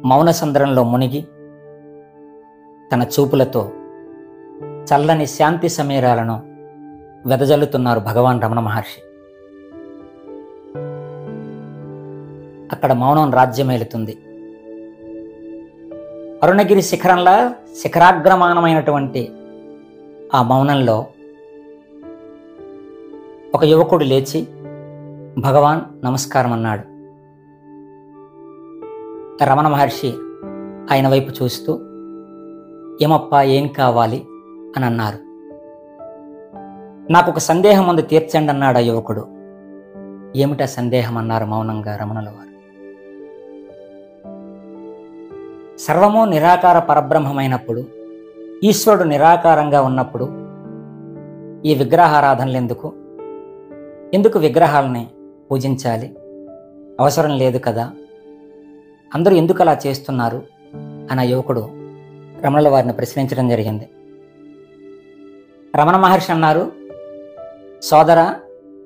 మౌన సంద్రంలో మునిగి తన చూపులతో చల్లని శాంతి సమీరాలను వెదజల్లుతున్నారు భగవాన్ రమణ మహర్షి. అక్కడ మౌనం రాజ్యమేలుతుంది. అరుణగిరి శిఖరంలా శిఖరాగ్రమానమైనటువంటి ఆ మౌనంలో ఒక యువకుడు లేచి భగవాన్ నమస్కారం అన్నాడు. రమణ మహర్షి ఆయన వైపు చూస్తూ, ఏమప్పా, ఏం కావాలి అని అన్నారు. నాకు ఒక సందేహం ఉంది, తీర్చండి అన్నాడు ఆ యువకుడు. ఏమిటా సందేహం అన్నారు మౌనంగా రమణుల వారు. సర్వము నిరాకార పరబ్రహ్మమైనప్పుడు, ఈశ్వరుడు నిరాకారంగా ఉన్నప్పుడు ఈ విగ్రహారాధనలు ఎందుకు విగ్రహాలని పూజించాలి? అవసరం లేదు కదా, అందరూ ఎందుకు అలా చేస్తున్నారు అని ఆ యువకుడు రమణుల వారిని ప్రశ్నించడం జరిగింది. రమణ మహర్షి అన్నారు, సోదర,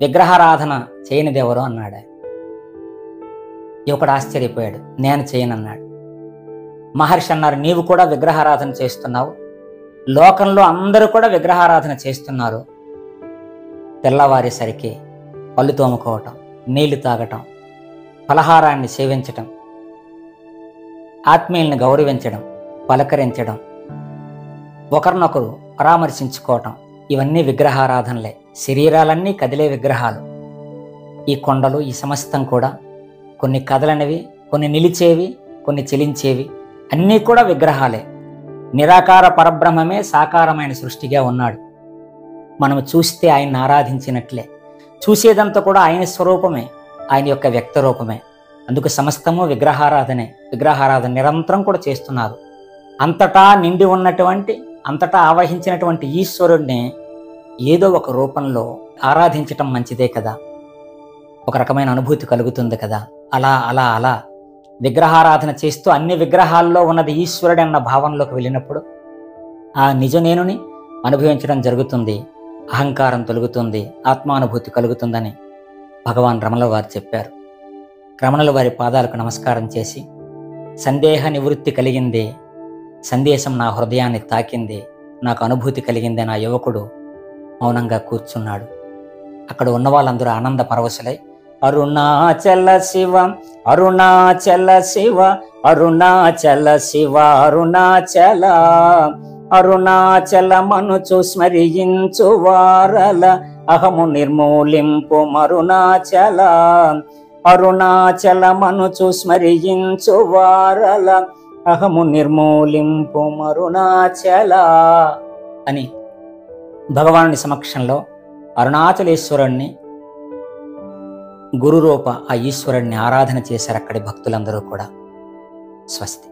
విగ్రహారాధన చేయనిదెవరో అన్నాడు. యువకుడు ఆశ్చర్యపోయాడు. నేను చేయనన్నాడు. మహర్షి అన్నారు, నీవు కూడా విగ్రహారాధన చేస్తున్నావు, లోకంలో అందరూ కూడా విగ్రహారాధన చేస్తున్నారు. తెల్లవారేసరికి పళ్ళు తోముకోవటం, నీళ్లు తాగటం, ఫలహారాన్ని సేవించటం, ఆత్మీయుల్ని గౌరవించడం, పలకరించడం, ఒకరినొకరు పరామర్శించుకోవటం, ఇవన్నీ విగ్రహారాధనలే. శరీరాలన్నీ కదిలే విగ్రహాలు. ఈ కొండలు, ఈ సమస్తం కూడా కొన్ని కదలనివి, కొన్ని నిలిచేవి, కొన్ని చెలించేవి, అన్నీ కూడా విగ్రహాలే. నిరాకార పరబ్రహ్మమే సాకారమైన సృష్టిగా ఉన్నాడు. మనం చూస్తే ఆయన్ని ఆరాధించినట్లే, చూసేదంతా కూడా ఆయన స్వరూపమే, ఆయన యొక్క వ్యక్త రూపమే. అందుకు సమస్తము విగ్రహారాధనే. విగ్రహారాధన నిరంతరం కూడా చేస్తున్నారు. అంతటా నిండి ఉన్నటువంటి, అంతటా ఆవహించినటువంటి ఈశ్వరుణ్ణి ఏదో ఒక రూపంలో ఆరాధించటం మంచిదే కదా, ఒక రకమైన అనుభూతి కలుగుతుంది కదా. అలా అలా అలా విగ్రహారాధన చేస్తూ అన్ని విగ్రహాల్లో ఉన్నది ఈశ్వరుడు అన్న భావంలోకి వెళ్ళినప్పుడు ఆ నిజ నేనుని అనుభవించడం జరుగుతుంది. అహంకారం తొలుగుతుంది, ఆత్మానుభూతి కలుగుతుందని భగవాన్ రమణుల వారు చెప్పారు. రమణుల వారి పాదాలకు నమస్కారం చేసి, సందేహ నివృత్తి కలిగింది, సందేశం నా హృదయాన్ని తాకింది, నాకు అనుభూతి కలిగింది నా యువకుడు మౌనంగా కూర్చున్నాడు. అక్కడ ఉన్న వాళ్ళందరూ ఆనంద పరవశులై, అరుణాచల శివ, అరుణాచల శివ, అరుణాచల శివ, అరుణాచల, అరుణాచల మనుచు స్మరించు వారల అహము నిర్మూలింపు మరుణాచల, అరుణాచల మనుచు స్మరించు వారల అహము నిర్మూలింపు మరుణాచల అని భగవానుని సమక్షంలో అరుణాచలేశ్వరుణ్ణి, గురురూప ఆ ఈశ్వరుణ్ణి ఆరాధన చేశారు అక్కడి భక్తులందరూ కూడా. స్వస్తి.